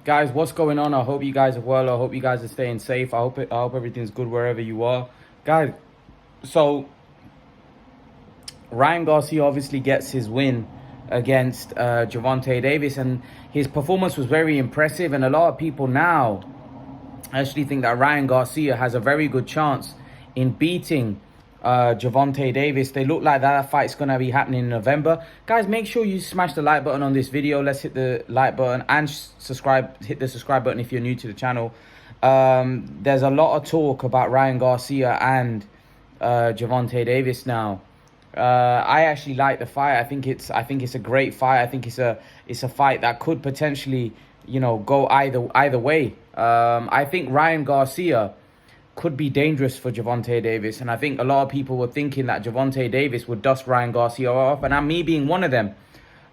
Guys, what's going on? I hope you guys are well. I hope you guys are staying safe. I hope everything's good wherever you are. Guys, so Ryan Garcia obviously gets his win against Gervonta Davis, and his performance was very impressive. And a lot of people now actually think that Ryan Garcia has a very good chance in beating Gervonta Davis. They look like that fight's going to be happening in November. Guys, make sure you smash the like button on this video. Let's hit the like button and subscribe. Hit the subscribe button if you're new to the channel. There's a lot of talk about Ryan Garcia and Gervonta Davis now. I actually like the fight. I think it's a great fight. I think it's a fight that could potentially, go either way. I think Ryan Garcia could be dangerous for Gervonta Davis, and I think a lot of people were thinking that Gervonta Davis would dust Ryan Garcia off, and me being one of them.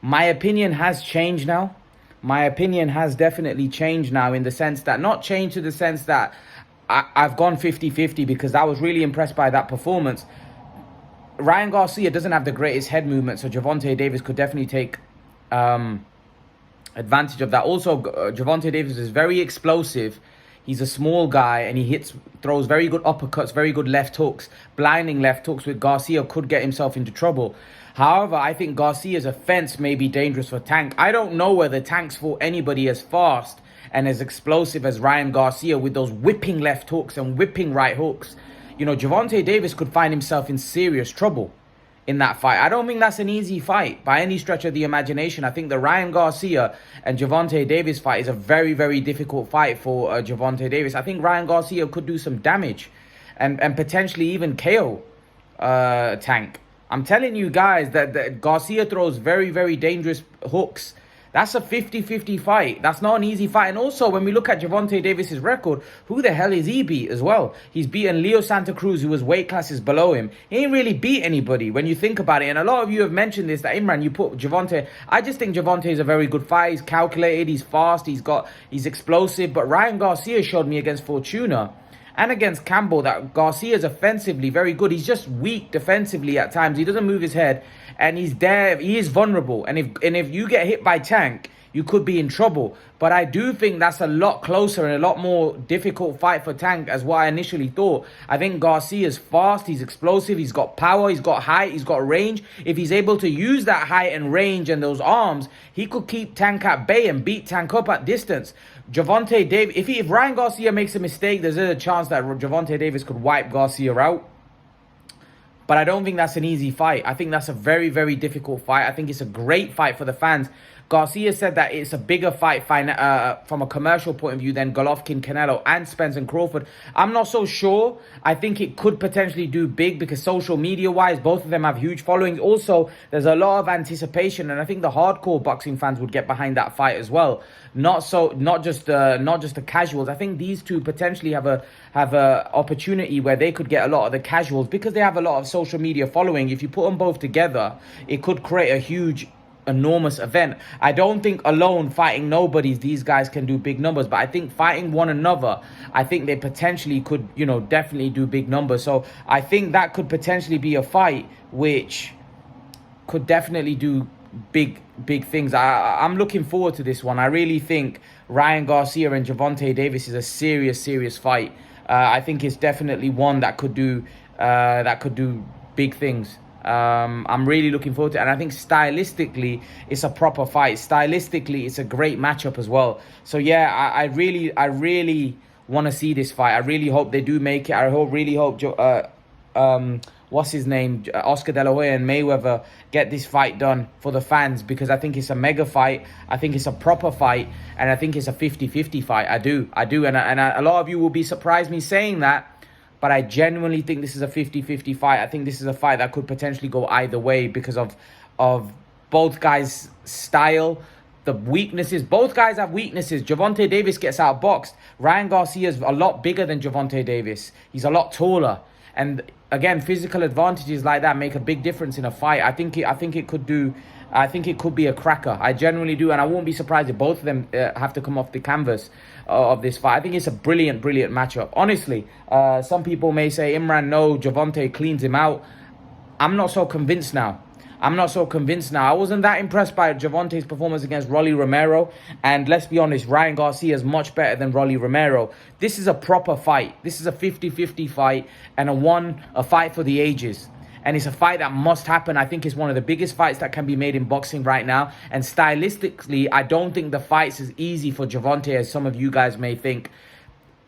My opinion has changed now. My opinion has definitely changed now, in the sense that, not changed to the sense that I've gone 50-50, because I was really impressed by that performance. Ryan Garcia doesn't have the greatest head movement, so Gervonta Davis could definitely take advantage of that. Also, Gervonta Davis is very explosive. He's a small guy, and he throws very good uppercuts, very good left hooks, blinding left hooks, with Garcia could get himself into trouble. However, I think Garcia's offense may be dangerous for Tank. I don't know whether Tank's fought anybody as fast and as explosive as Ryan Garcia, with those whipping left hooks and whipping right hooks. Gervonta Davis could find himself in serious trouble in that fight. I don't think that's an easy fight by any stretch of the imagination. I think the Ryan Garcia and Gervonta Davis fight is a very, very difficult fight for Gervonta Davis. I think Ryan Garcia could do some damage and potentially even KO Tank. I'm telling you guys that Garcia throws very, very dangerous hooks. That's a 50-50 fight. That's not an easy fight. And also, when we look at Gervonta Davis's record, who the hell is he beat as well? He's beaten Leo Santa Cruz, who was weight classes below him. He ain't really beat anybody when you think about it. And a lot of you have mentioned this, that Imran, you put Gervonta. I just think Gervonta is a very good fight. He's calculated, he's fast, he's explosive. But Ryan Garcia showed me against Fortuna and against Campbell that Garcia is offensively very good. He's just weak defensively at times. He doesn't move his head, and he's there. He is vulnerable. And if you get hit by Tank, you could be in trouble. But I do think that's a lot closer and a lot more difficult fight for Tank as what I initially thought. I think Garcia's fast, he's explosive, he's got power, he's got height, he's got range. If he's able to use that height and range and those arms, he could keep Tank at bay and beat Tank up at distance. Gervonta Davis, if Ryan Garcia makes a mistake, there's a chance that Gervonta Davis could wipe Garcia out. But I don't think that's an easy fight. I think that's a very, very difficult fight. I think it's a great fight for the fans. Garcia said that it's a bigger fight from a commercial point of view than Golovkin, Canelo, and Spence and Crawford. I'm not so sure. I think it could potentially do big, because social media-wise, both of them have huge followings. Also, there's a lot of anticipation, and I think the hardcore boxing fans would get behind that fight as well. Not just the casuals. I think these two potentially have a opportunity where they could get a lot of the casuals, because they have a lot of social media following. If you put them both together, it could create a huge, enormous event. I don't think alone fighting nobodies these guys can do big numbers, but I think fighting one another, I think they potentially could, definitely do big numbers. So I think that could potentially be a fight which could definitely do big things. I'm looking forward to this one. I really think Ryan Garcia and Gervonta Davis is a serious fight. I think it's definitely one that could do big things. I'm really looking forward to it. And I think stylistically, it's a proper fight. Stylistically, it's a great matchup as well. So yeah, I really want to see this fight. I really hope they do make it. I really hope what's his name, Oscar De La Hoya and Mayweather get this fight done for the fans, because I think it's a mega fight. I think it's a proper fight, and I think it's a 50-50 fight. I do. And a lot of you will be surprised me saying that, but I genuinely think this is a 50-50 fight. I think this is a fight that could potentially go either way, because of both guys' style, the weaknesses. Both guys have weaknesses. Gervonta Davis gets outboxed. Ryan Garcia is a lot bigger than Gervonta Davis. He's a lot taller. And again, physical advantages like that make a big difference in a fight. I think it could be a cracker. I genuinely do, and I won't be surprised if both of them have to come off the canvas of this fight. I think it's a brilliant matchup. Honestly, some people may say, Imran, no, Gervonta cleans him out. I'm not so convinced now. I'm not so convinced now. I wasn't that impressed by Gervonta's performance against Rolly Romero. And let's be honest, Ryan Garcia is much better than Rolly Romero. This is a proper fight. This is a 50-50 fight and a fight for the ages. And it's a fight that must happen. I think it's one of the biggest fights that can be made in boxing right now. And stylistically, I don't think the fight's as easy for Gervonta as some of you guys may think.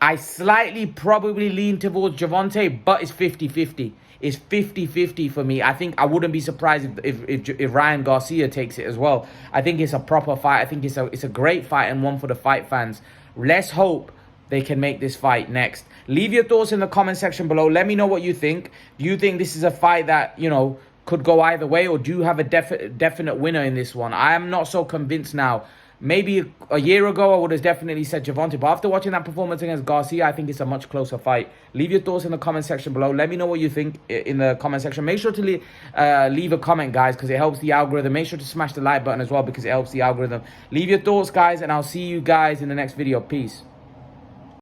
I slightly probably lean towards Gervonta, but it's 50-50. It's 50-50 for me. I think I wouldn't be surprised if Ryan Garcia takes it as well. I think it's a proper fight. I think it's a great fight and one for the fight fans. Let's hope they can make this fight next. Leave your thoughts in the comment section below. Let me know what you think. Do you think this is a fight that, you know, could go either way, or do you have a definite winner in this one? I am not so convinced now. Maybe a year ago, I would have definitely said Gervonta. But after watching that performance against Garcia, I think it's a much closer fight. Leave your thoughts in the comment section below. Let me know what you think in the comment section. Make sure to leave a comment, guys, because it helps the algorithm. Make sure to smash the like button as well, because it helps the algorithm. Leave your thoughts, guys, and I'll see you guys in the next video. Peace.